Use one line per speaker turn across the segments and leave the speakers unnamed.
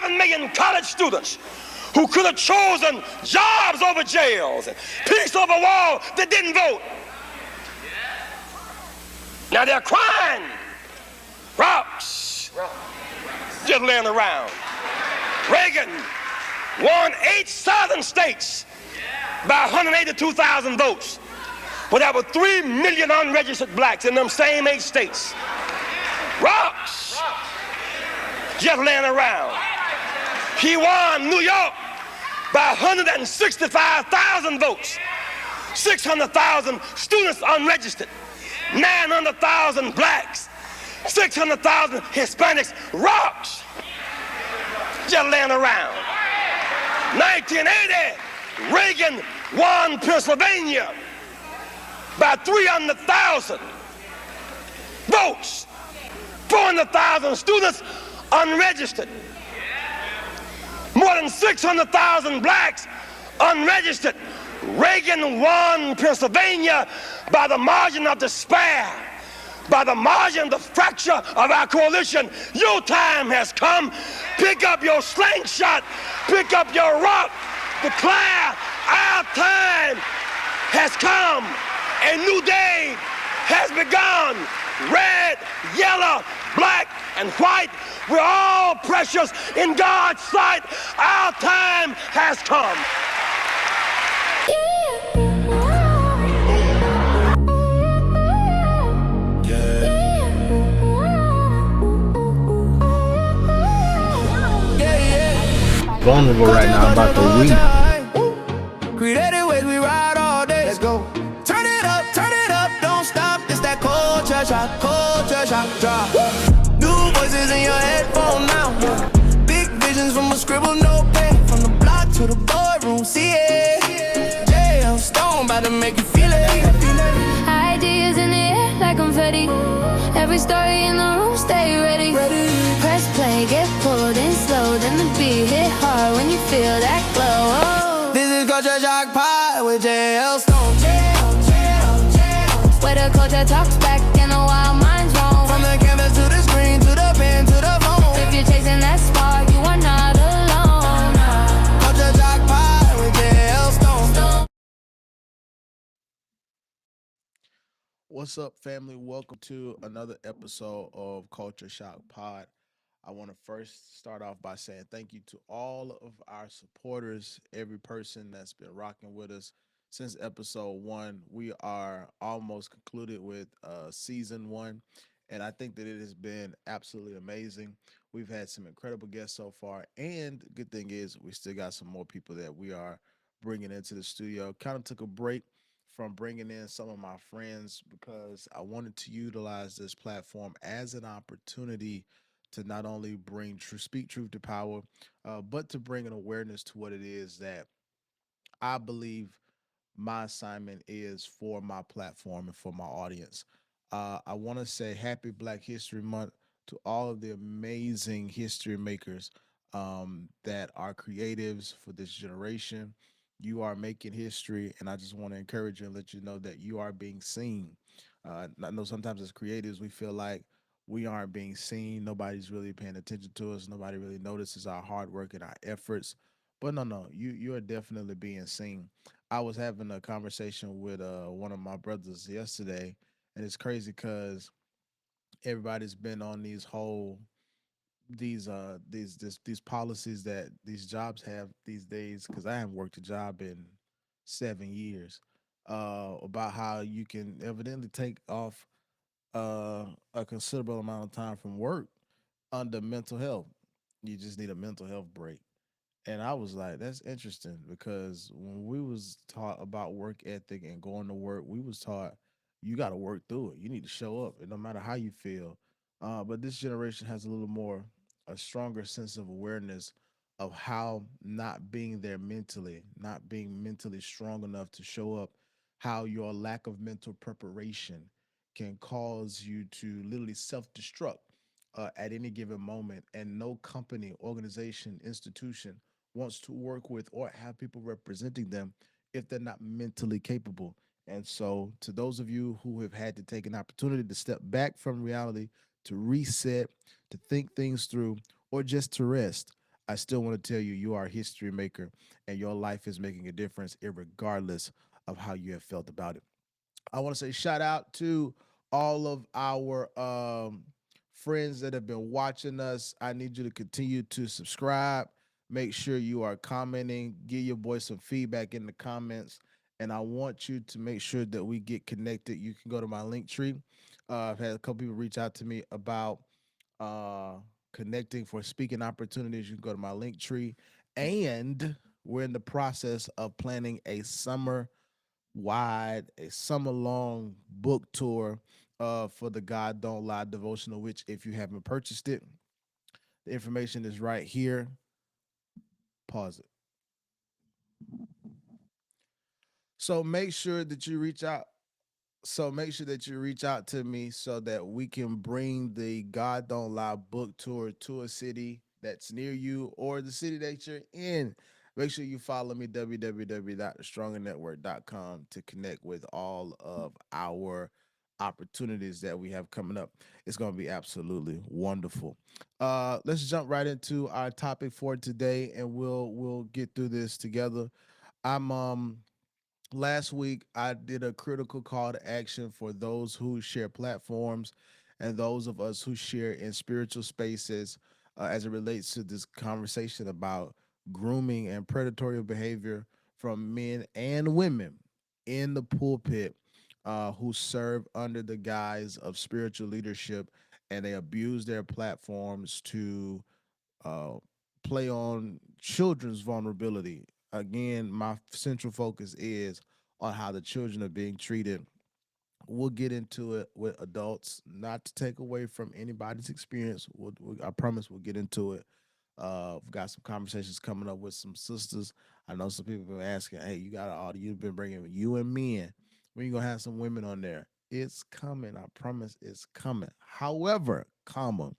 1 million college students who could have chosen jobs over jails and peace over war that didn't vote. Now they're crying. Rocks just laying around. Reagan won 8 southern states by 182,000 votes. But there were 3 million unregistered blacks in them same 8 states. Rocks just laying around. He won New York by 165,000 votes. 600,000 students unregistered. 900,000 blacks. 600,000 Hispanics. Rocks just laying around. 1980, Reagan won Pennsylvania by 300,000 votes. 400,000 students unregistered. More than 600,000 blacks unregistered. Reagan won Pennsylvania by the margin of despair, by the margin, the fracture of our coalition. Your time has come. Pick up your slingshot, pick up your rock, declare our time has come. A new day has begun. Red, yellow, black, and white, we're all precious in God's sight. Our time has come.
Vulnerable right now about the weed.
Creative ways we ride all day. Let's go. Turn it up, don't stop. It's that culture shock, drop. New voices in your headphone now. Big visions from a scribble notepad. From the block to the boardroom, see it. JL Stone about to make you feel it.
Ideas in the air like confetti. Every story in the room, stay ready. Press play, get pulled in slow. Then the beat hit hard when you feel that glow. Oh.
This is Culture Shock Pod with JL Stone.
Where the culture talks back and the wild minds roam.
From the canvas to the screen, to the pen, to the phone.
If you're chasing that spark, you are not alone.
Culture Shock Pod with JL Stone.
What's up, family? Welcome to another episode of Culture Shock Pod. I want to first start off by saying thank you to all of our supporters, every person that's been rocking with us since episode 1. We are almost concluded with season 1, and I think that it has been absolutely amazing. We've had some incredible guests so far, and the good thing is we still got some more people that we are bringing into the studio. Kind of took a break from bringing in some of my friends because I wanted to utilize this platform as an opportunity to not only speak truth to power, but to bring an awareness to what it is that I believe my assignment is for my platform and for my audience. I want to say happy Black History Month to all of the amazing history makers that are creatives for this generation. You are making history, and I just want to encourage you and let you know that you are being seen. I know sometimes as creatives, we feel like we aren't being seen. Nobody's really paying attention to us. Nobody really notices our hard work and our efforts. But no, you are definitely being seen. I was having a conversation with one of my brothers yesterday, and it's crazy because everybody's been on these policies that these jobs have these days, because I haven't worked a job in 7 years, about how you can evidently take off a considerable amount of time from work under mental health. You just need a mental health break. And I was like, that's interesting, because when we was taught about work ethic and going to work, we was taught you got to work through it. You need to show up, and no matter how you feel. But this generation has a little more, a stronger sense of awareness of how not being there mentally, not being mentally strong enough to show up, how your lack of mental preparation can cause you to literally self-destruct at any given moment. And no company, organization, institution wants to work with or have people representing them if they're not mentally capable. And so, to those of you who have had to take an opportunity to step back from reality, to reset, to think things through, or just to rest, I still want to tell you, you are a history maker, and your life is making a difference, regardless of how you have felt about it. I want to say shout out to all of our friends that have been watching us. I need you to continue to subscribe. Make sure you are commenting. Give your boy some feedback in the comments. And I want you to make sure that we get connected. You can go to my link tree. I've had a couple people reach out to me about uh, connecting for speaking opportunities. You can go to my link tree. And we're in the process of planning a summer long book tour for the God Don't Lie devotional, which, if you haven't purchased it, the information is right here. Pause it. So make sure that you reach out. So make sure that you reach out to me so that we can bring the God Don't Lie book tour to a city that's near you or the city that you're in. Make sure you follow me, www.thestrongernetwork.com, to connect with all of our opportunities that we have coming up. It's going to be absolutely wonderful. Let's jump right into our topic for today, and we'll get through this together. I'm Last week I did a critical call to action for those who share platforms and those of us who share in spiritual spaces, as it relates to this conversation about grooming and predatory behavior from men and women in the pulpit, who serve under the guise of spiritual leadership, and they abuse their platforms to uh, play on children's vulnerability. Again, my central focus is on how the children are being treated. We'll get into it with adults, not to take away from anybody's experience. I promise we'll get into it. We've got some conversations coming up with some sisters. I know some people have been asking, "Hey, you got all you've been bringing you and men. When you gonna have some women on there?" It's coming. I promise it's coming. However, comma,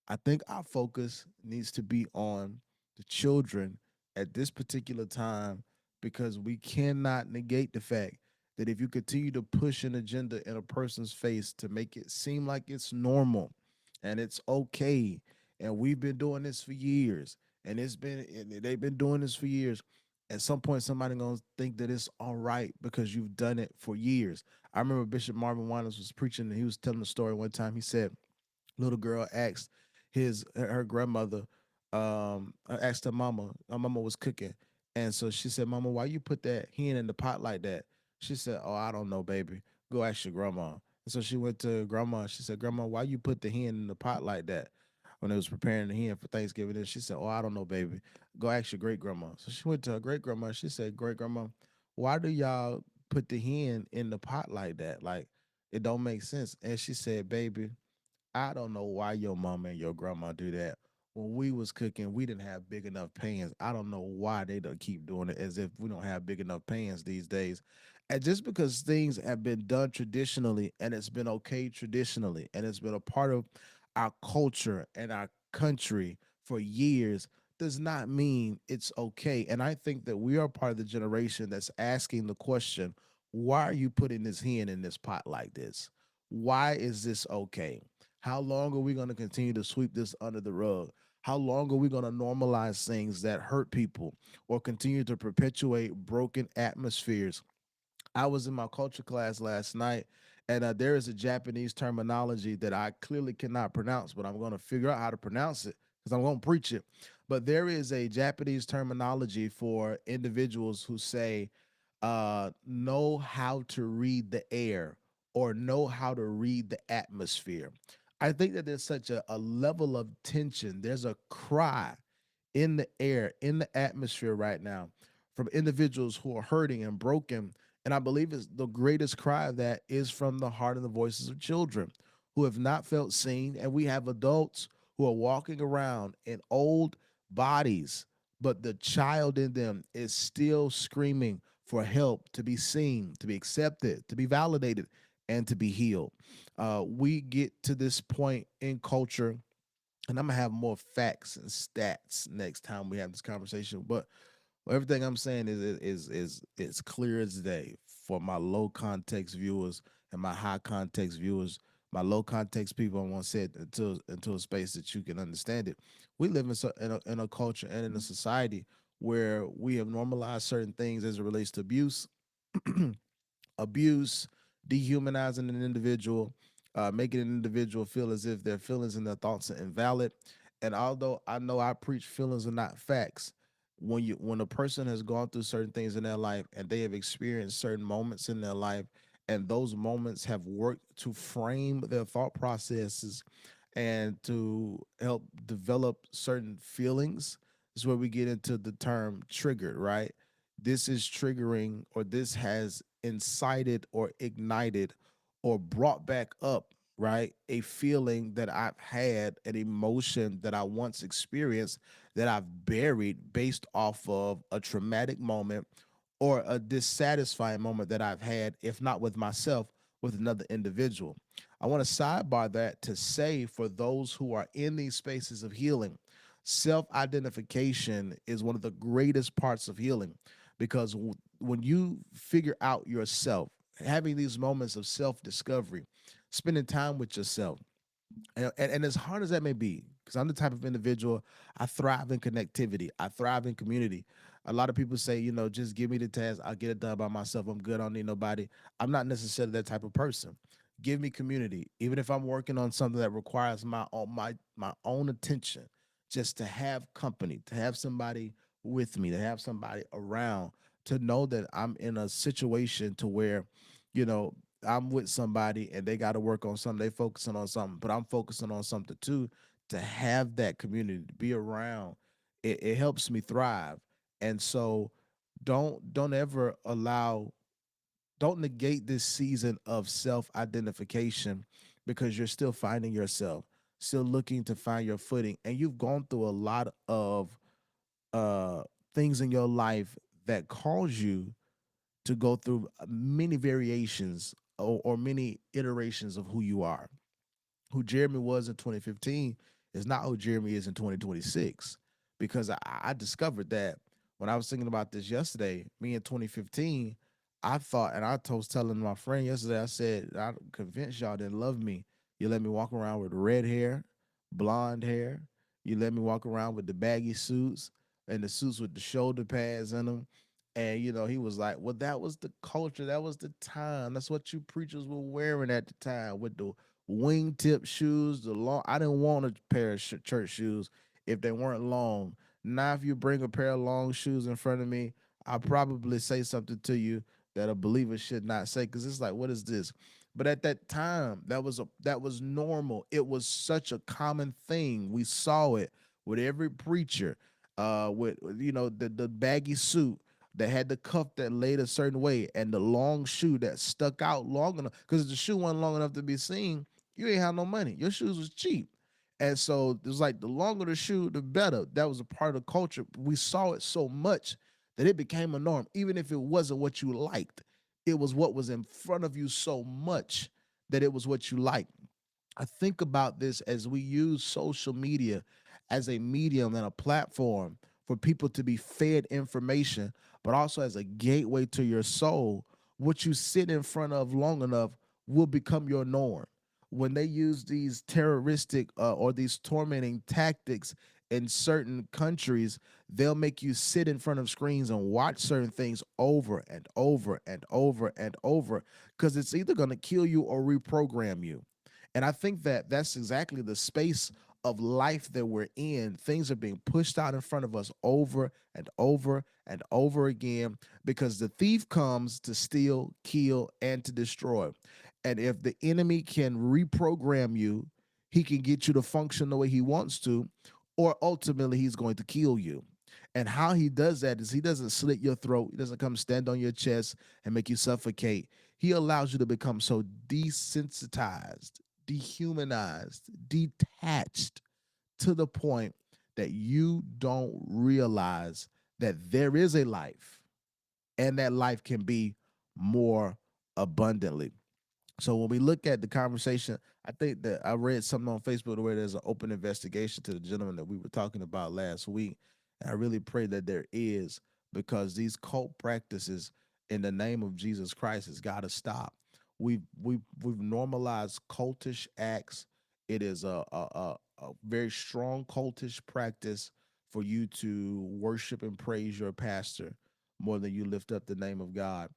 I think our focus needs to be on the children at this particular time, because we cannot negate the fact that if you continue to push an agenda in a person's face to make it seem like it's normal and it's okay, and we've been doing this for years, and they've been doing this for years. At some point, somebody gonna think that it's all right because you've done it for years. I remember Bishop Marvin Winans was preaching, and he was telling a story one time. He said, little girl asked her grandmother, asked her mama was cooking, and so she said, "Mama, why you put that hen in the pot like that?" She said, "Oh, I don't know, baby. Go ask your grandma." And so she went to grandma. She said, "Grandma, why you put the hen in the pot like that when it was preparing the hen for Thanksgiving?" And she said, "Oh, I don't know, baby. Go ask your great grandma." So she went to her great grandma. She said, "Great grandma, why do y'all put the hen in the pot like that? Like, it don't make sense." And she said, "Baby, I don't know why your mama and your grandma do that. When we was cooking, we didn't have big enough pans. I don't know why they don't keep doing it, as if we don't have big enough pans these days." And just because things have been done traditionally, and it's been okay traditionally, and it's been a part of our culture and our country for years, does not mean it's okay. And I think that we are part of the generation that's asking the question, why are you putting this hen in this pot like this? Why is this okay? How long are we going to continue to sweep this under the rug? How long are we going to normalize things that hurt people or continue to perpetuate broken atmospheres? I was in my culture class last night, and there is a Japanese terminology that I clearly cannot pronounce, but I'm going to figure out how to pronounce it because I'm going to preach it. But there is a Japanese terminology for individuals who say, know how to read the air or know how to read the atmosphere. I think that there's such a level of tension. There's a cry in the air, in the atmosphere right now from individuals who are hurting and broken. And I believe it's the greatest cry of that is from the heart and the voices of children who have not felt seen. And we have adults who are walking around in old bodies, but the child in them is still screaming for help, to be seen, to be accepted, to be validated, and to be healed. We get to this point in culture, and I'm gonna have more facts and stats next time we have this conversation. But everything I'm saying is clear as day for my low context viewers and my high context viewers. my low context people, I want to say it into a space that you can understand it. We live in a culture and in a society where we have normalized certain things as it relates to abuse, abuse, dehumanizing an individual, making an individual feel as if their feelings and their thoughts are invalid. And although I know I preach feelings are not facts, when a person has gone through certain things in their life and they have experienced certain moments in their life, and those moments have worked to frame their thought processes and to help develop certain feelings, is where we get into the term triggered, right? This is triggering, or this has incited or ignited or brought back up, right? A feeling that I've had, an emotion that I once experienced that I've buried based off of a traumatic moment or a dissatisfying moment that I've had, if not with myself, with another individual. I want to sidebar that to say, for those who are in these spaces of healing, self identification is one of the greatest parts of healing, because when you figure out yourself, having these moments of self discovery, spending time with yourself, and as hard as that may be, because I'm the type of individual, I thrive in connectivity, I thrive in community. A lot of people say, just give me the task, I'll get it done by myself, I'm good, I don't need nobody. I'm not necessarily that type of person. Give me community, even if I'm working on something that requires my own attention, just to have company, to have somebody with me, to have somebody around, to know that I'm in a situation to where, you know, I'm with somebody and they got to work on something, they focusing on something, but I'm focusing on something too. To have that community, to be around, it helps me thrive. And so don't ever allow, don't negate this season of self-identification, because you're still finding yourself, still looking to find your footing, and you've gone through a lot of uh things in your life that cause you to go through many variations, or many iterations of who you are. Who Jeremy was in 2015 is not who Jeremy is in 2026. Because I discovered that when I was thinking about this yesterday, me in 2015, I thought, and was telling my friend yesterday, I said, I'm convinced y'all didn't love me. You let me walk around with red hair, blonde hair. You let me walk around with the baggy suits and the suits with the shoulder pads in them. And he was like, "Well, that was the culture. That was the time. That's what you preachers were wearing at the time, with the wingtip shoes, the long. I didn't want a pair of church shoes if they weren't long. Now, if you bring a pair of long shoes in front of me, I'll probably say something to you that a believer should not say, because it's like, what is this?" But at that time, that was normal. It was such a common thing. We saw it with every preacher, with the baggy suit that had the cuff that laid a certain way, and the long shoe that stuck out long enough. Because if the shoe wasn't long enough to be seen, you ain't have no money. Your shoes was cheap. And so it was like, the longer the shoe, the better. That was a part of the culture. We saw it so much that it became a norm. Even if it wasn't what you liked, it was what was in front of you so much that it was what you liked. I think about this as we use social media as a medium and a platform for people to be fed information, but also as a gateway to your soul. What you sit in front of long enough will become your norm. When they use these terroristic or these tormenting tactics in certain countries, they'll make you sit in front of screens and watch certain things over and over and over and over, because it's either going to kill you or reprogram you. And I think that that's exactly the space of life that we're in. Things are being pushed out in front of us over and over and over again, because the thief comes to steal, kill, and to destroy. And if the enemy can reprogram you, he can get you to function the way he wants to, or ultimately he's going to kill you. And how he does that is, he doesn't slit your throat. He doesn't come stand on your chest and make you suffocate. He allows you to become so desensitized, dehumanized, detached, to the point that you don't realize that there is a life, and that life can be more abundantly. So when we look at the conversation, I think that I read something on Facebook where there's an open investigation to the gentleman that we were talking about last week. And I really pray that there is, because these cult practices in the name of Jesus Christ has got to stop. We've normalized cultish acts. It is a very strong cultish practice for you to worship and praise your pastor more than you lift up the name of God.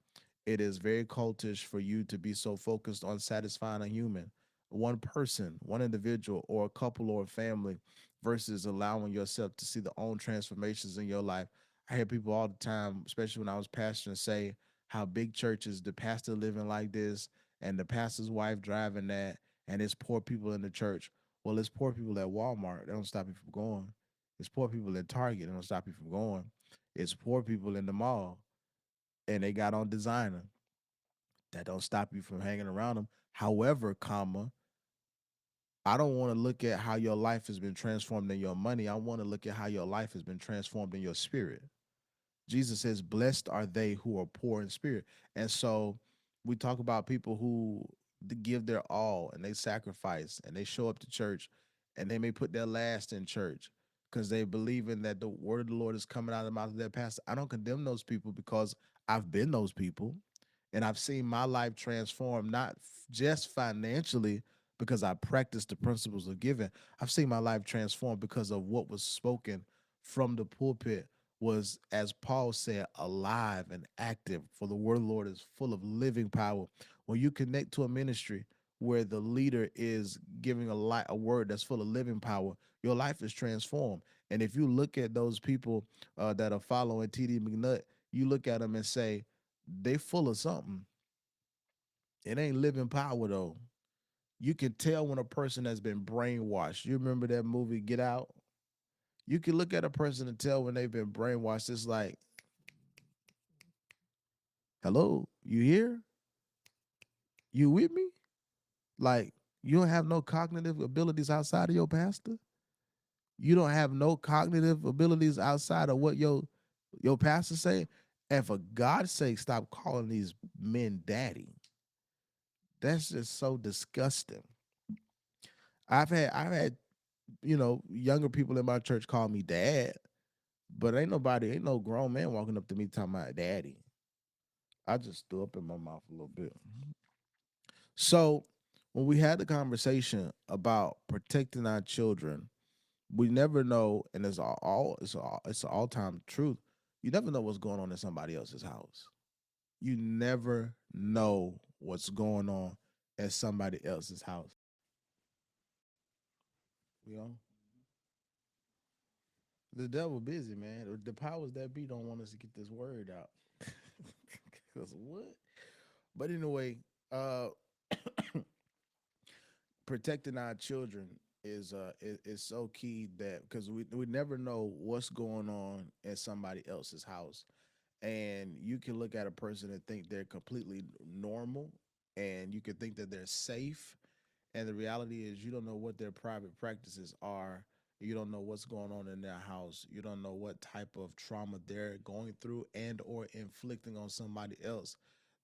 It is very cultish for you to be so focused on satisfying a human, one person, one individual, or a couple or a family, versus allowing yourself to see the own transformations in your life. I hear people all the time, especially when I was pastoring, say how big churches, the pastor living like this, and the pastor's wife driving that, and it's poor people in the church. Well, it's poor people at Walmart. They don't stop you from going. It's poor people at Target. They don't stop you from going. It's poor people in the mall, and they got on designer. That don't stop you from hanging around them. However, comma, I don't want to look at how your life has been transformed in your money. I want to look at how your life has been transformed in your spirit. Jesus says, "Blessed are they who are poor in spirit." And so we talk about people who give their all and they sacrifice and they show up to church and they may put their last in church because they believe in that the word of the Lord is coming out of the mouth of their pastor. I don't condemn those people because I've been those people and I've seen my life transform, not just financially because I practiced the principles of giving. I've seen my life transform because of what was spoken from the pulpit was, as Paul said, alive and active. For the word of the Lord is full of living power. When you connect to a ministry where the leader is giving a word that's full of living power, your life is transformed. And if you look at those people that are following TD McNutt, you look at them and say, they full of something. It ain't living power though. You can tell when a person has been brainwashed. You remember that movie Get Out? You can look at a person and tell when they've been brainwashed. It's like, hello, you here? You with me? Like, you don't have no cognitive abilities outside of your pastor. You don't have no cognitive abilities outside of what your pastor say. And for God's sake, stop calling these men daddy. That's just so disgusting. I've had younger people in my church call me dad, but ain't no grown man walking up to me talking about daddy. I just threw up in my mouth a little bit. So when we had the conversation about protecting our children, we never know, and it's an all time truth. You never know what's going on in somebody else's house. You never know what's going on at somebody else's house. You know, the devil busy, man. The powers that be don't want us to get this word out. Cause what? But anyway, uh, protecting our children is so key, that because we never know what's going on at somebody else's house. And you can look at a person and think they're completely normal, and you can think that they're safe, and the reality is you don't know what their private practices are. You don't know what's going on in their house. You don't know what type of trauma they're going through and or inflicting on somebody else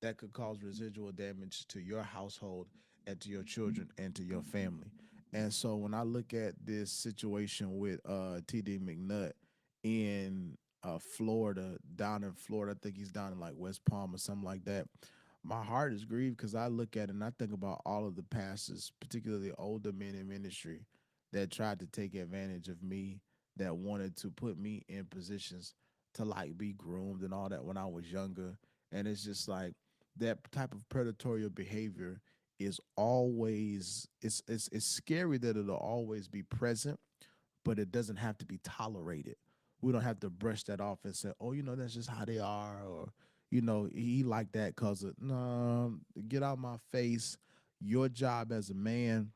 that could cause residual damage to your household and to your children and to your family. And so when I look at this situation with TD McNutt in Florida, down in Florida, I think he's down in like West Palm or something like that. My heart is grieved because I look at it and I think about all of the pastors, particularly older men in ministry, that tried to take advantage of me, that wanted to put me in positions to like be groomed and all that when I was younger. And it's just like that type of predatory behavior is always it's scary that it'll always be present, but it doesn't have to be tolerated. We don't have to brush that off and say, "Oh, that's just how they are," or he like that because of no. Get out my face. Your job as a man,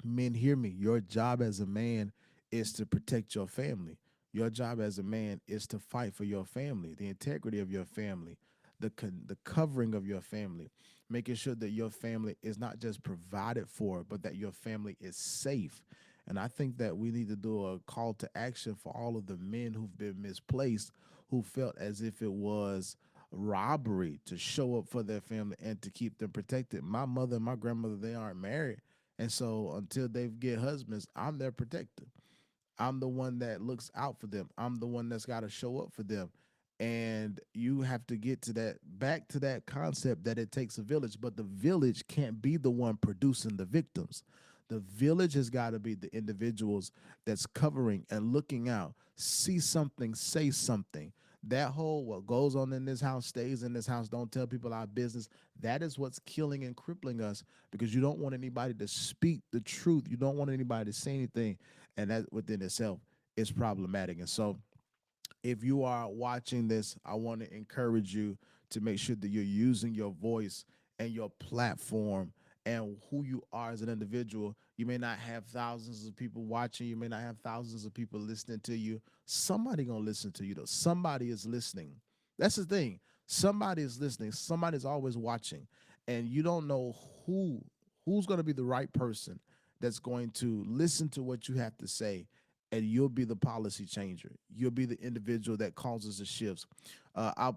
men, hear me. Your job as a man is to protect your family. Your job as a man is to fight for your family, the integrity of your family, the covering of your family, making sure that your family is not just provided for, but that your family is safe. And I think that we need to do a call to action for all of the men who've been misplaced, who felt as if it was robbery to show up for their family and to keep them protected. My mother and my grandmother, they aren't married. And so until they get husbands, I'm their protector. I'm the one that looks out for them. I'm the one that's got to show up for them. And you have to get to that, back to that concept that it takes a village, but the village can't be the one producing the victims. The village has got to be the individuals that's covering and looking out, see something, say something. That whole what goes on in this house stays in this house, don't tell people our business. That is what's killing and crippling us, because you don't want anybody to speak the truth. You don't want anybody to say anything. And that within itself is problematic. And so, if you are watching this, I want to encourage you to make sure that you're using your voice and your platform and who you are as an individual. You may not have thousands of people watching. You may not have thousands of people listening to you. Somebody gonna listen to you though. Somebody is listening. That's the thing. Somebody is listening. Somebody's always watching, and you don't know who's gonna be the right person that's going to listen to what you have to say, and you'll be the policy changer. You'll be the individual that causes the shifts. I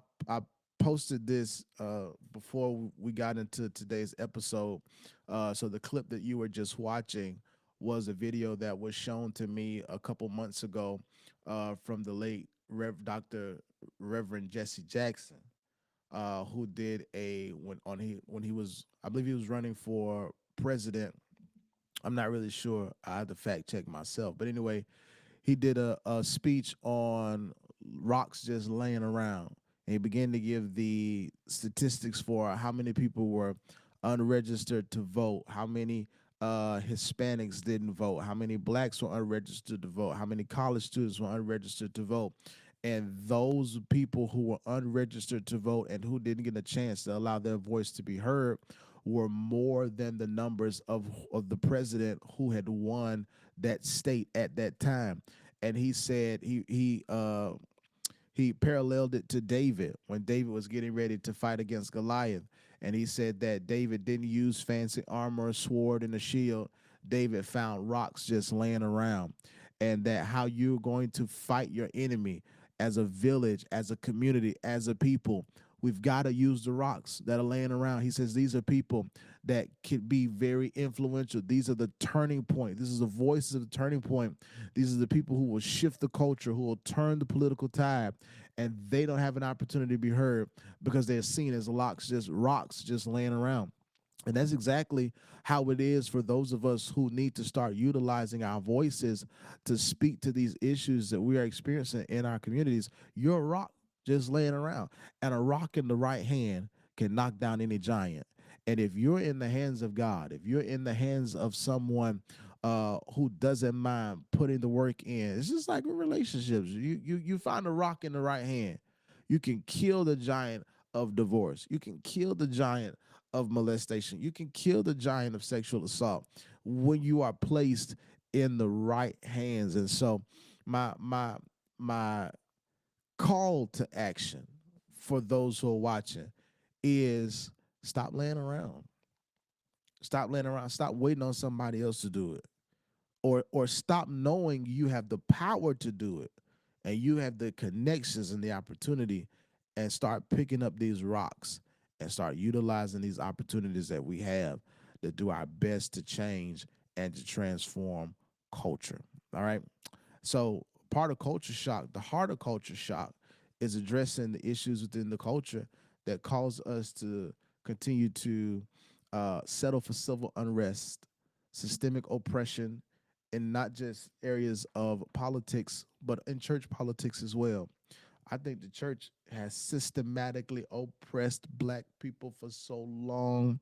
posted this before we got into today's episode. So the clip that you were just watching was a video that was shown to me a couple months ago from the late Dr. Reverend Jesse Jackson, who did when he was, I believe he was running for president. I'm not really sure. I have to fact check myself. But anyway, he did a speech on rocks just laying around. And he began to give the statistics for how many people were unregistered to vote, how many Hispanics didn't vote, how many blacks were unregistered to vote, how many college students were unregistered to vote. And those people who were unregistered to vote and who didn't get a chance to allow their voice to be heard were more than the numbers of the president who had won that state at that time. And he said he paralleled it to David when David was getting ready to fight against Goliath. And he said that David didn't use fancy armor, a sword, and a shield. David found rocks just laying around. And that how you're going to fight your enemy as a village, as a community, as a people, we've got to use the rocks that are laying around. He says these are people that could be very influential. These are the turning point. This is the voices of the turning point. These are the people who will shift the culture, who will turn the political tide, and they don't have an opportunity to be heard because they're seen as rocks just laying around. And that's exactly how it is for those of us who need to start utilizing our voices to speak to these issues that we are experiencing in our communities. You're a rock just laying around, and a rock in the right hand can knock down any giant. And if you're in the hands of God, if you're in the hands of someone who doesn't mind putting the work in, it's just like with relationships. You find a rock in the right hand, you can kill the giant of divorce. You can kill the giant of molestation. You can kill the giant of sexual assault when you are placed in the right hands. And so my call to action for those who are watching is stop laying around. Stop laying around. Stop waiting on somebody else to do it. Or stop knowing you have the power to do it and you have the connections and the opportunity, and start picking up these rocks and start utilizing these opportunities that we have to do our best to change and to transform culture. All right. So part of culture shock, the heart of culture shock, is addressing the issues within the culture that cause us to continue to settle for civil unrest, systemic oppression, in not just areas of politics, but in church politics as well. I think the church has systematically oppressed black people for so long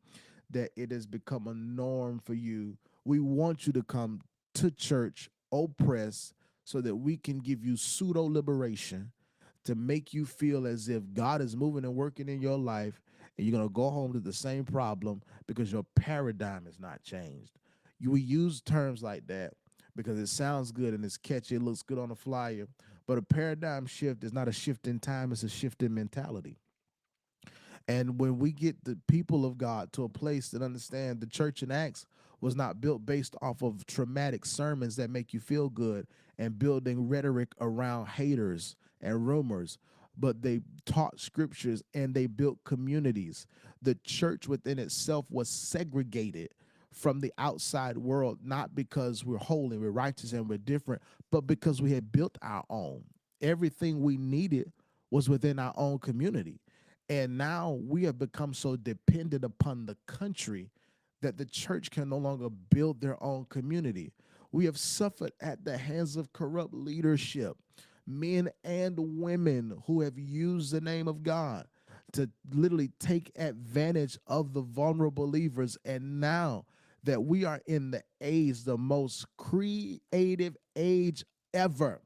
that it has become a norm for you. We want you to come to church oppressed so that we can give you pseudo liberation to make you feel as if God is moving and working in your life, and you're going to go home to the same problem because your paradigm has not changed. We use terms like that because it sounds good and it's catchy, it looks good on a flyer, but a paradigm shift is not a shift in time, it's a shift in mentality. And when we get the people of God to a place that understand the church in Acts was not built based off of traumatic sermons that make you feel good and building rhetoric around haters and rumors, but they taught scriptures and they built communities. The church within itself was segregated from the outside world, not because we're holy, we're righteous, and we're different, but because we had built our own. Everything we needed was within our own community. And now we have become so dependent upon the country that the church can no longer build their own community. We have suffered at the hands of corrupt leadership, men and women who have used the name of God to literally take advantage of the vulnerable believers. And now that we are in the age, the most creative age ever,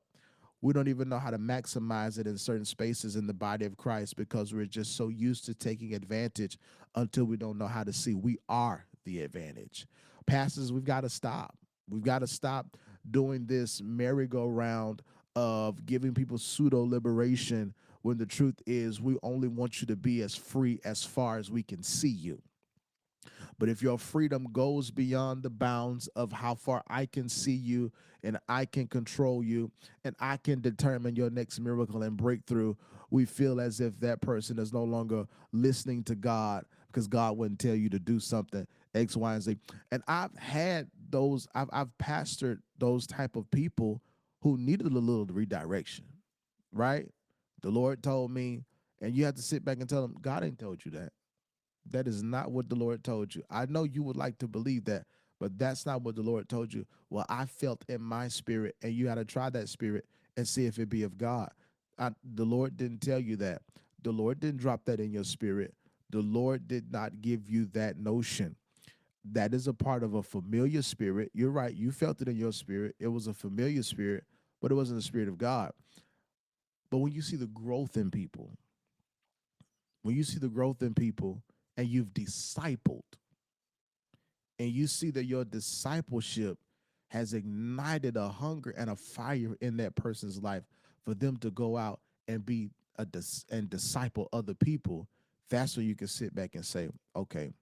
we don't even know how to maximize it in certain spaces in the body of Christ because we're just so used to taking advantage until we don't know how to see we are the advantage. Pastors, we've got to stop. We've got to stop doing this merry-go-round of giving people pseudo liberation when the truth is we only want you to be as free as far as we can see you. But if your freedom goes beyond the bounds of how far I can see you and I can control you and I can determine your next miracle and breakthrough, we feel as if that person is no longer listening to God because God wouldn't tell you to do something X, Y, and Z. And I've had those, I've pastored those type of people who needed a little redirection, right? The Lord told me, and you have to sit back and tell them, God ain't told you that. That is not what the Lord told you. I know you would like to believe that, but that's not what the Lord told you. Well, I felt in my spirit, and you got to try that spirit and see if it be of God. The Lord didn't tell you that. The Lord didn't drop that in your spirit. The Lord did not give you that notion. That is a part of a familiar spirit. You're right. You felt it in your spirit. It was a familiar spirit, but it wasn't the spirit of God. But when you see the growth in people, when you see the growth in people and you've discipled, and you see that your discipleship has ignited a hunger and a fire in that person's life for them to go out and be and disciple other people, that's where you can sit back and say, okay,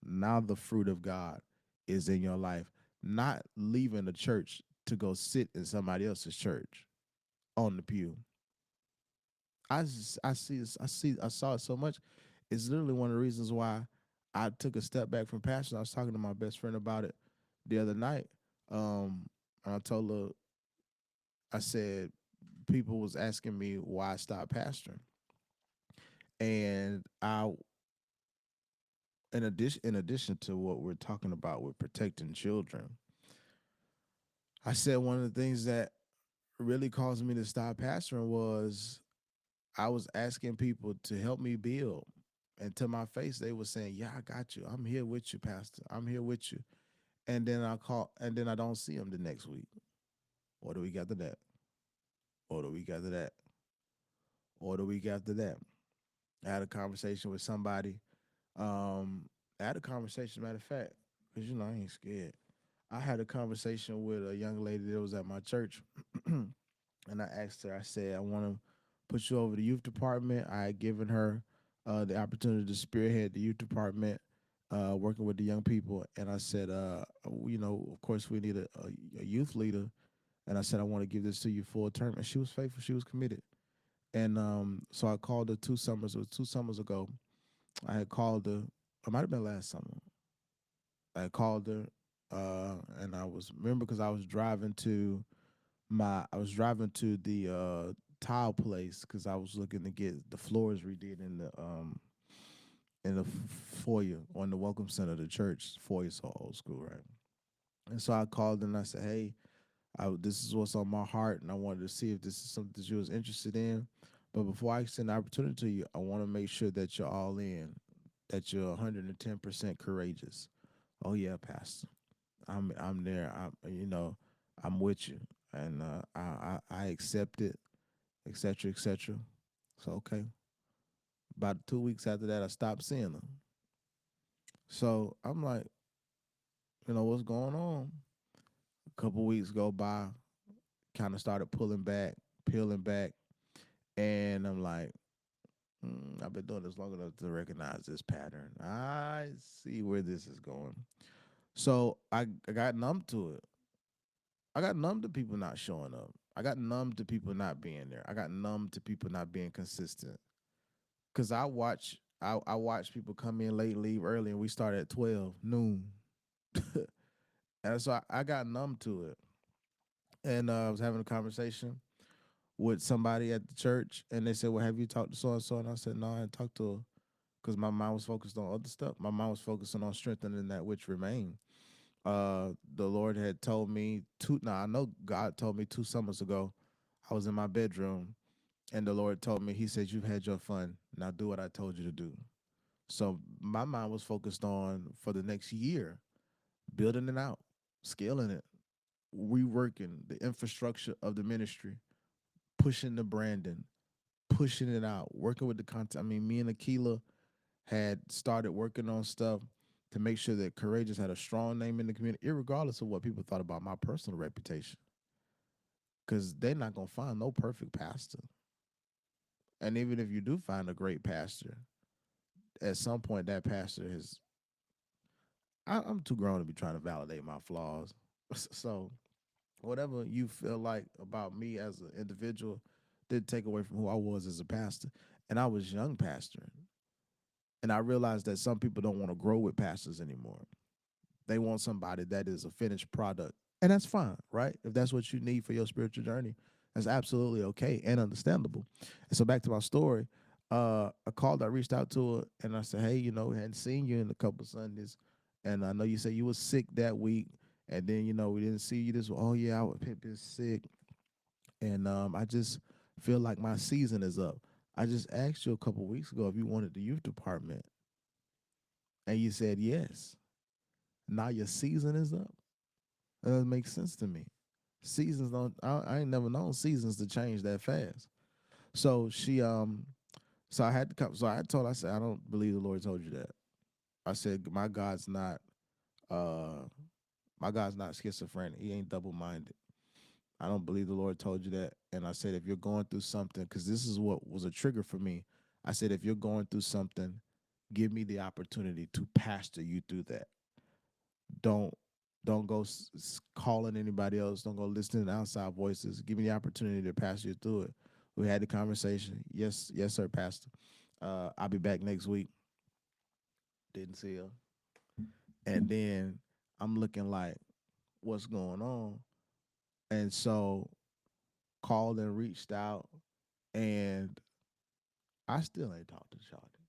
now the fruit of God is in your life. Not leaving the church to go sit in somebody else's church on the pew. I saw it so much. It's literally one of the reasons why I took a step back from pastoring. I was talking to my best friend about it the other night. And I told her, I said, people was asking me why I stopped pastoring. And in addition to what we're talking about with protecting children, I said one of the things that really caused me to stop pastoring was I was asking people to help me build. And to my face, they were saying, yeah, I got you. I'm here with you, Pastor. I'm here with you. And then I don't see them the next week. Or the week after that. Or the week after that. Or the week after that. I had a conversation with somebody. I had a conversation, matter of fact, because I ain't scared. I had a conversation with a young lady that was at my church. And I asked her, I said, I want to put you over the youth department. I had given her the opportunity to spearhead the youth department, working with the young people. And I said, of course, we need a youth leader. And I said, I want to give this to you full term. And she was faithful. She was committed. And so I called her 2 summers. It was 2 summers ago. I had called her. It might have been last summer. I called her, and remember because I was driving to the tile place because I was looking to get the floors redid in the foyer on the welcome center of the church. Foyer so old school, right? And so I called and I said, hey, this is what's on my heart, and I wanted to see if this is something that you was interested in. But before I extend the opportunity to you, I want to make sure that you're all in, that you're 110% courageous. Oh yeah, Pastor, I'm there. I'm with you, and I accept it, etc., etc. So okay. About 2 weeks after that, I stopped seeing them. So I'm like, what's going on? A couple weeks go by, kind of started pulling back, peeling back, and I'm like, I've been doing this long enough to recognize this pattern. I see where this is going. So I got numb to it. I got numb to people not showing up. I got numb to people not being there. I got numb to people not being consistent. Cause I watch people come in late, leave early, and we start at 12 noon. And so I got numb to it. And I was having a conversation with somebody at the church, and they said, "Well, have you talked to so and so?" And I said, "No, I didn't talk to her," because my mind was focused on other stuff. My mind was focusing on strengthening that which remained. The Lord had told me two. Now I know God told me 2 summers ago. I was in my bedroom, and the Lord told me, He said, "You've had your fun. Now do what I told you to do." So my mind was focused on for the next year, building it out, scaling it, reworking the infrastructure of the ministry, pushing the branding, pushing it out, working with the content. I mean, me and Akila had started working on stuff to make sure that Courageous had a strong name in the community, regardless of what people thought about my personal reputation. Because they're not going to find no perfect pastor. And even if you do find a great pastor, at some point that pastor has. I'm too grown to be trying to validate my flaws. So whatever you feel like about me as an individual didn't take away from who I was as a pastor. And I was young pastoring. And I realized that some people don't want to grow with pastors anymore. They want somebody that is a finished product. And that's fine, right? If that's what you need for your spiritual journey, that's absolutely okay and understandable. And so back to my story, I called, I reached out to her and I said, "Hey, I hadn't seen you in a couple Sundays. And I know you said you was sick that week. And then, we didn't see you this. Oh, yeah, I was been sick. And I just feel like my season is up. I just asked you a couple weeks ago if you wanted the youth department. And you said yes. Now your season is up. That doesn't make sense to me. Seasons don't. I ain't never known seasons to change that fast. So so I had to come. So I told her, I said, "I don't believe the Lord told you that." I said, uh my God's not schizophrenic. He ain't double minded. I don't believe the Lord told you that. And I said, if you're going through something, because this is what was a trigger for me. I said, if you're going through something, give me the opportunity to pastor you through that. Don't don't go calling anybody else. Don't go listening to outside voices. Give me the opportunity to pastor you through it. We had the conversation. Yes, yes, sir, Pastor. I'll be back next week. Didn't see her. And then I'm looking like, what's going on? And so called and reached out, and I still ain't talked to Shawty.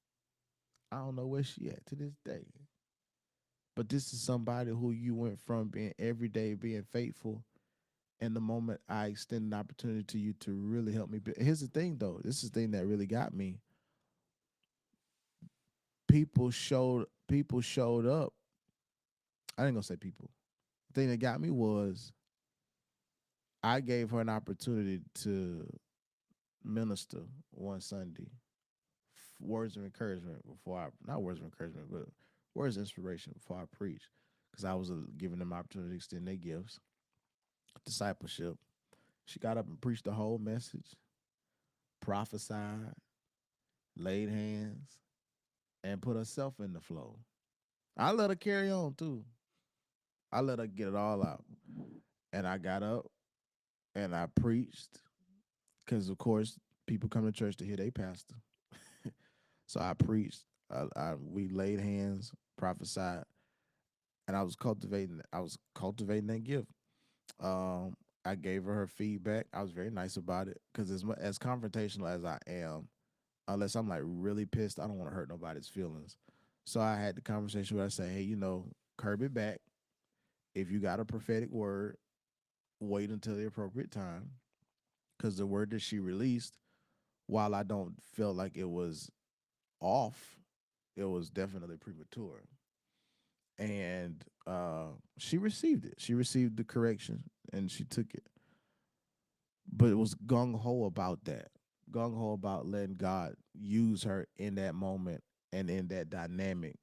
I don't know where she at to this day. But this is somebody who you went from being every day being faithful, and the moment I extend an opportunity to you to really help me. Here's the thing, though. This is the thing that really got me. People showed up. I ain't gonna say people. The thing that got me was I gave her an opportunity to minister one Sunday, words of encouragement before I, not words of encouragement, but words of inspiration before I preach, because I was giving them opportunity to extend their gifts, discipleship. She got up and preached the whole message, prophesied, laid hands, and put herself in the flow. I let her carry on too. I let her get it all out. And I got up and I preached because, of course, people come to church to hear their pastor. So I preached. We laid hands, prophesied, and I was cultivating that gift. I gave her feedback. I was very nice about it because as confrontational as I am, unless I'm like really pissed, I don't want to hurt nobody's feelings. So I had the conversation where I say, "Hey, curb it back. If you got a prophetic word, wait until the appropriate time." Because the word that she released, while I don't feel like it was off, it was definitely premature. And she received it. She received the correction and she took it. But it was gung ho about that. Gung ho about letting God use her in that moment and in that dynamic.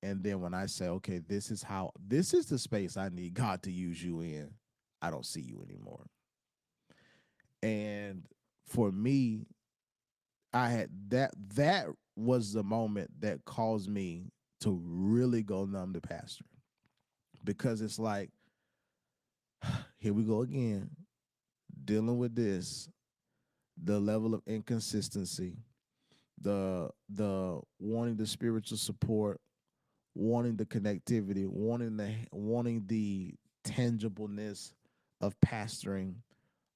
And then when I say, okay, this is the space I need God to use you in, I don't see you anymore. And for me, I had that was the moment that caused me to really go numb to pastor, because it's like, here we go again, dealing with this, the level of inconsistency, the wanting the spiritual support, wanting the connectivity, wanting the tangibleness of pastoring,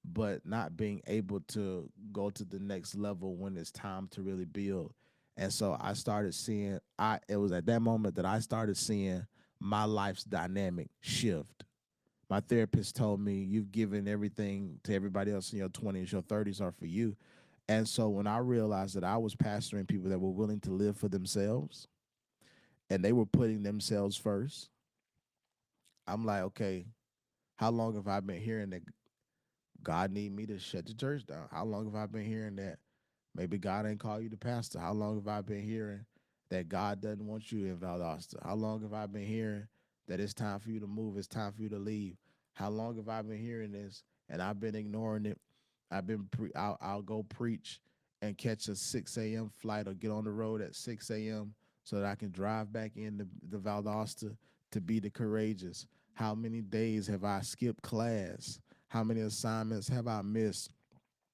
but not being able to go to the next level when it's time to really build. And so I started seeing I it was at that moment that I started seeing my life's dynamic shift. My therapist told me you've given everything to everybody else in your 20s, your 30s are for you. And so when I realized that I was pastoring people that were willing to live for themselves and they were putting themselves first, I'm like, okay, how long have I been hearing that God need me to shut the church down? How long have I been hearing that maybe God ain't call you to pastor? How long have I been hearing that God doesn't want you in Valdosta? How long have I been hearing that it's time for you to move? It's time for you to leave. How long have I been hearing this and I've been ignoring it? I'll go preach and catch a 6 a.m. flight or get on the road at 6 a.m. so that I can drive back into the Valdosta to be the courageous. How many days have I skipped class? How many assignments have I missed?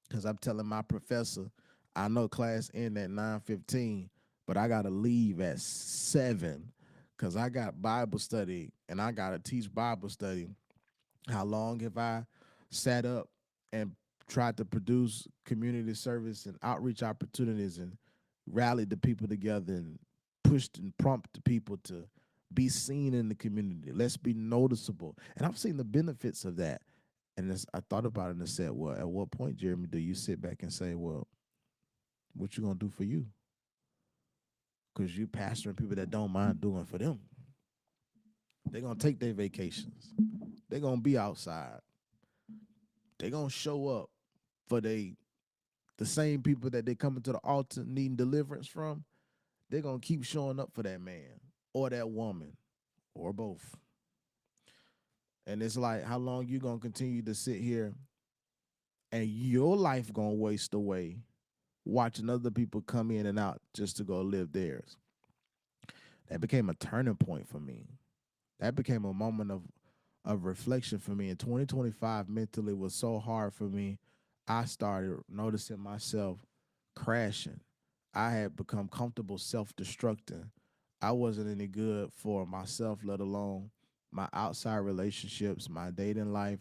Because I'm telling my professor, I know class end at 9:15, but I gotta leave at 7 because I got Bible study and I gotta teach Bible study. How long have I sat up and tried to produce community service and outreach opportunities and rallied the people together and pushed and prompted the people to be seen in the community? Let's be noticeable. And I've seen the benefits of that. And I thought about it and said, well, at what point, Jeremy, do you sit back and say, well, what you gonna do for you? Because you pastoring people that don't mind doing for them. They're gonna take their vacations. They're gonna be outside. They're gonna show up for the same people that they coming to the altar needing deliverance from. They're gonna keep showing up for that man or that woman or both. And it's like, how long you gonna continue to sit here and your life gonna waste away watching other people come in and out just to go live theirs? That became a turning point for me. That became a moment of reflection for me. In 2025, mentally was so hard for me. I started noticing myself crashing. I had become comfortable self-destructing. I wasn't any good for myself, let alone my outside relationships, my dating life.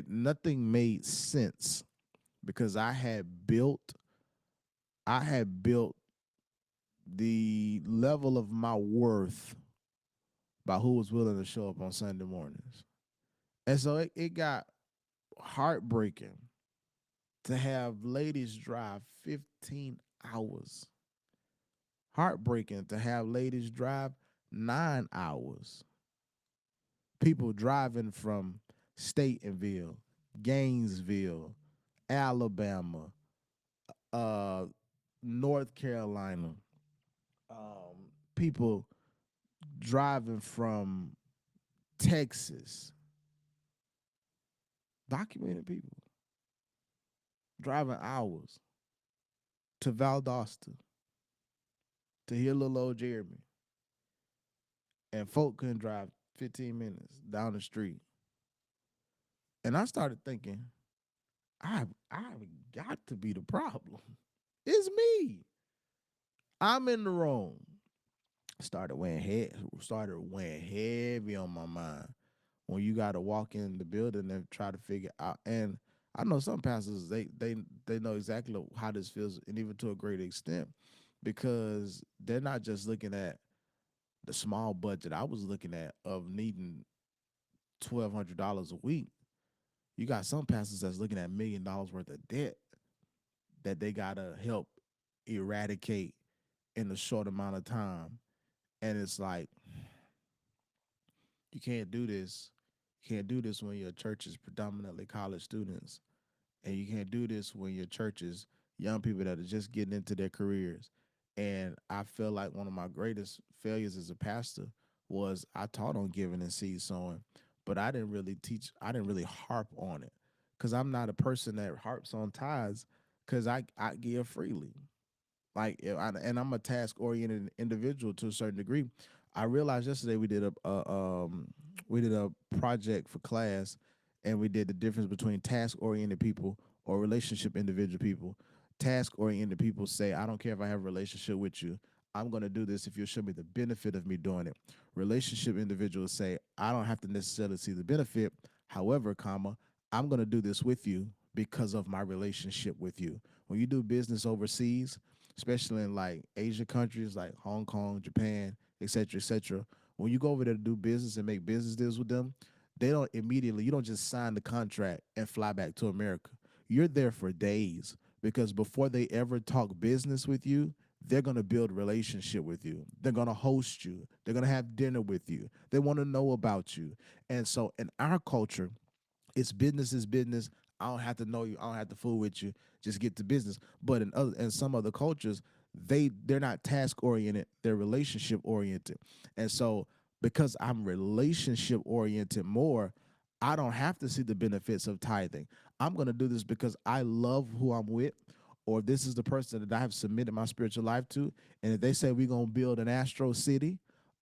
Nothing made sense because I had built the level of my worth by who was willing to show up on Sunday mornings. And so it got heartbreaking to have ladies drive 15 hours. Heartbreaking to have ladies drive 9 hours. People driving from Statenville, Gainesville, Alabama, uh, North Carolina. People driving from Texas. Documented people driving hours to Valdosta to hear little old Jeremy. And folk couldn't drive 15 minutes down the street. And I started thinking, I've got to be the problem. It's me. I'm in the wrong. Started weighing heavy on my mind when you got to walk in the building and try to figure out. And I know some pastors they know exactly how this feels, and even to a great extent, because they're not just looking at the small budget I was looking at of needing $1,200 a week. You got some pastors that's looking at $1 million worth of debt that they gotta help eradicate in a short amount of time. And it's like, you can't do this. You can't do this when your church is predominantly college students. And you can't do this when your church is young people that are just getting into their careers. And I feel like one of my greatest failures as a pastor was I taught on giving and seed sowing, but I didn't really harp on it. Because I'm not a person that harps on tithes because I give freely. And I'm a task oriented individual to a certain degree. I realized yesterday we did a project for class, and we did the difference between task oriented people or relationship individual people. Task oriented people say, I don't care if I have a relationship with you. I'm going to do this if you'll show me the benefit of me doing it. Relationship individuals say, I don't have to necessarily see the benefit. However, I'm going to do this with you because of my relationship with you. When you do business overseas, especially in like Asia countries like Hong Kong, Japan, et cetera, when you go over there to do business and make business deals with them, they don't immediately, you don't just sign the contract and fly back to America. You're there for days because before they ever talk business with you, they're going to build a relationship with you. They're going to host you. They're going to have dinner with you. They want to know about you. And so in our culture, it's business is business. I don't have to know you. I don't have to fool with you. Just get to business. But in some other cultures, they're not task oriented. They're relationship oriented. And so because I'm relationship oriented more, I don't have to see the benefits of tithing. I'm going to do this because I love who I'm with, or this is the person that I have submitted my spiritual life to. And if they say we're going to build an Astro City,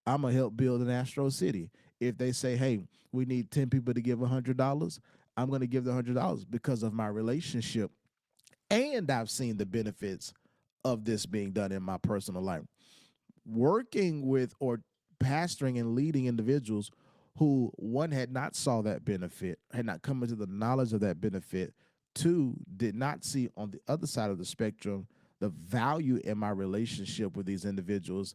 I'm going to help build an Astro City. If they say, hey, we need 10 people to give $100, I'm going to give the $100 because of my relationship. And I've seen the benefits of this being done in my personal life. Working with or pastoring and leading individuals who, one, had not saw that benefit, had not come into the knowledge of that benefit, two, did not see on the other side of the spectrum the value in my relationship with these individuals,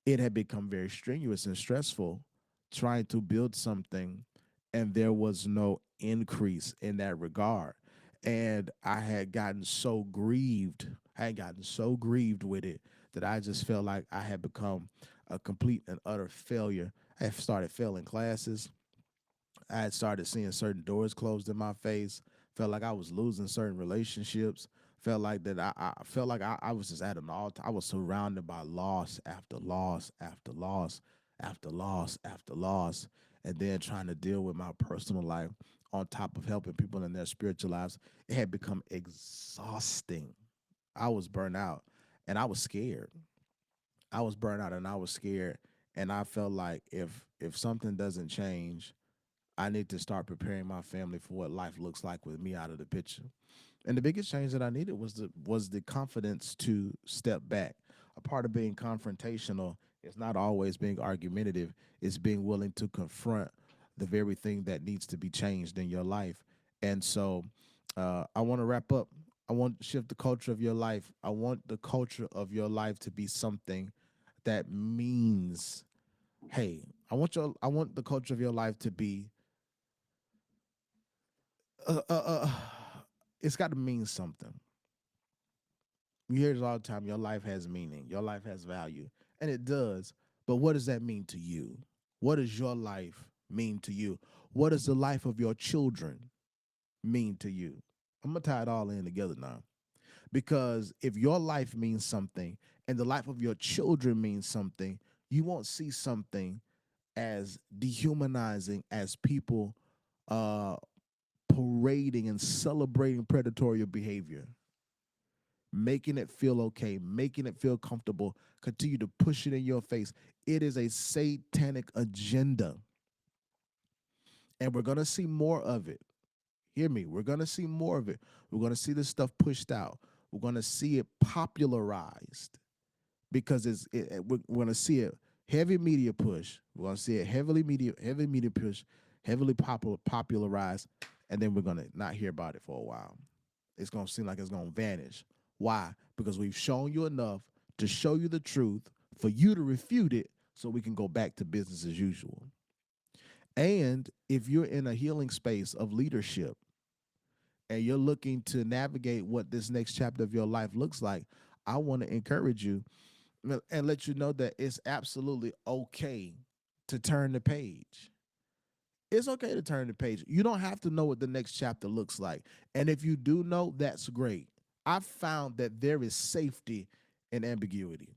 it had become very strenuous and stressful trying to build something, and there was no increase in that regard. And I had gotten so grieved. I had gotten so grieved with it that I just felt like I had become a complete and utter failure. I had started failing classes. I had started seeing certain doors closed in my face. Felt like I was losing certain relationships. Felt like that I felt like I was just at an all. I was surrounded by loss after loss after loss after loss after loss, and then trying to deal with my personal life on top of helping people in their spiritual lives. It had become exhausting. I was burnt out, and I was scared. I was burnt out, and I was scared, and I felt like if something doesn't change, I need to start preparing my family for what life looks like with me out of the picture. And the biggest change that I needed was the confidence to step back. A part of being confrontational is not always being argumentative. It's being willing to confront the very thing that needs to be changed in your life. And so I want to wrap up. I want to shift the culture of your life. I want the culture of your life to be something that means, hey, I want the culture of your life to be it's got to mean something. You hear it all the time. Your life has meaning. Your life has value. And it does. But what does that mean to you? What does your life mean to you? What does the life of your children mean to you? I'm going to tie it all in together now. Because if your life means something and the life of your children means something, you won't see something as dehumanizing as people parading and celebrating predatory behavior, making it feel okay, making it feel comfortable, continue to push it in your face. It is a satanic agenda. And we're going to see more of it. Hear me. We're going to see more of it. We're going to see this stuff pushed out. We're going to see it popularized because we're going to see it heavy media push. We're going to see it heavy media push, heavily popularized. And then we're going to not hear about it for a while. It's going to seem like it's going to vanish. Why? Because we've shown you enough to show you the truth, for you to refute it, so we can go back to business as usual. And if you're in a healing space of leadership and you're looking to navigate what this next chapter of your life looks like, I want to encourage you and let you know that it's absolutely okay to turn the page. It's okay to turn the page. You don't have to know what the next chapter looks like. And if you do know, that's great. I've found that there is safety in ambiguity.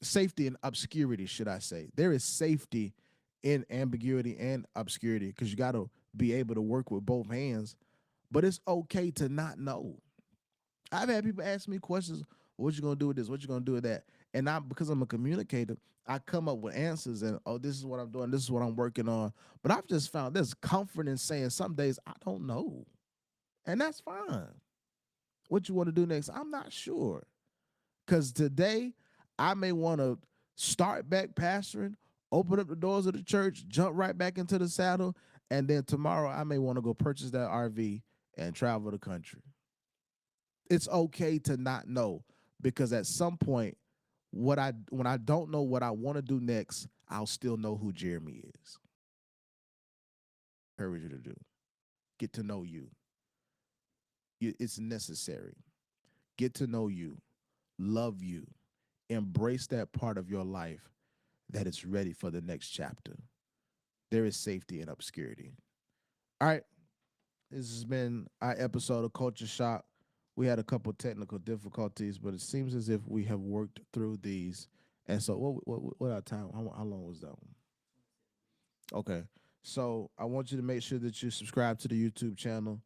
Safety in obscurity, should I say. There is safety in ambiguity and obscurity because you got to be able to work with both hands. But it's okay to not know. I've had people ask me questions, what you going to do with this? What you going to do with that? And because I'm a communicator, I come up with answers and, oh, this is what I'm doing. This is what I'm working on. But I've just found there's comfort in saying some days I don't know. And that's fine. What you want to do next, I'm not sure. Because today I may want to start back pastoring, open up the doors of the church, jump right back into the saddle, And then tomorrow I may want to go purchase that RV and travel the country. It's okay to not know, because at some point, when I don't know what I want to do next, I'll still know who Jeremy is. I encourage you to do. Get to know you. It's necessary. Get to know you. Love you. Embrace that part of your life that is ready for the next chapter. There is safety in obscurity. All right. This has been our episode of Culture Shock. We had a couple technical difficulties, but it seems as if we have worked through these. And so what our time? How long was that one? Okay. So I want you to make sure that you subscribe to the YouTube channel.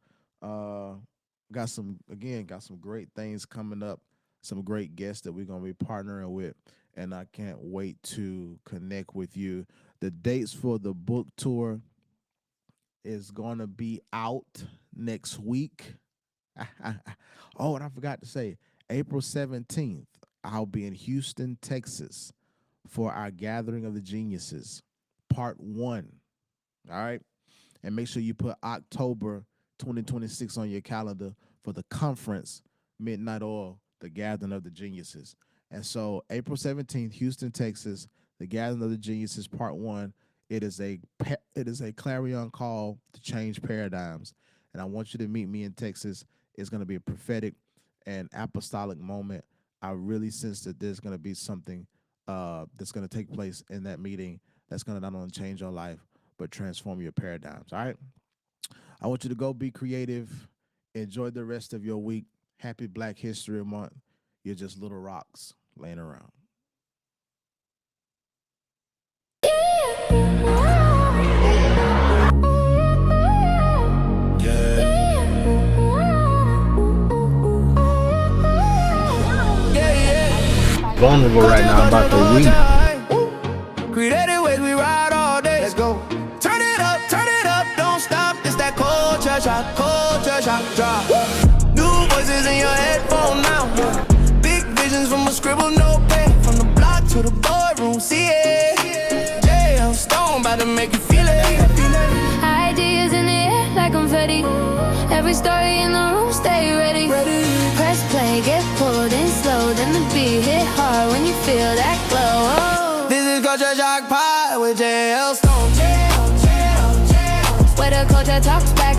Got some great things coming up, some great guests that we're going to be partnering with, and I can't wait to connect with you. The dates for the book tour is going to be out next week. Oh, and I forgot to say, April 17th, I'll be in Houston, Texas for our Gathering of the Geniuses, Part 1. All right? And make sure you put October 2026 on your calendar for the conference, Midnight Oil, the Gathering of the Geniuses. And so April 17th, Houston, Texas, the Gathering of the Geniuses, Part 1. It is a clarion call to change paradigms. And I want you to meet me in Texas. It's going to be a prophetic and apostolic moment. I really sense that there's going to be something that's going to take place in that meeting that's going to not only change your life, but transform your paradigms. All right? I want you to go be creative. Enjoy the rest of your week. Happy Black History Month. You're just little rocks laying around.
Vulnerable right now, I'm about to weep.
Creative ways we ride all day. Let's go. Turn it up, don't stop. It's that culture shock drop. New voices in your headphone now. Big visions from a scribble notepad. From the block to the boardroom, see it. JL Stone about to make you feel it.
Ideas in the air like confetti. Every story in the room, stay ready. Press play, get pulled in slow. Then the beat hit hard when you feel that glow. Oh.
This is Culture Shock Pod with JL Stone.
Where the culture talks back.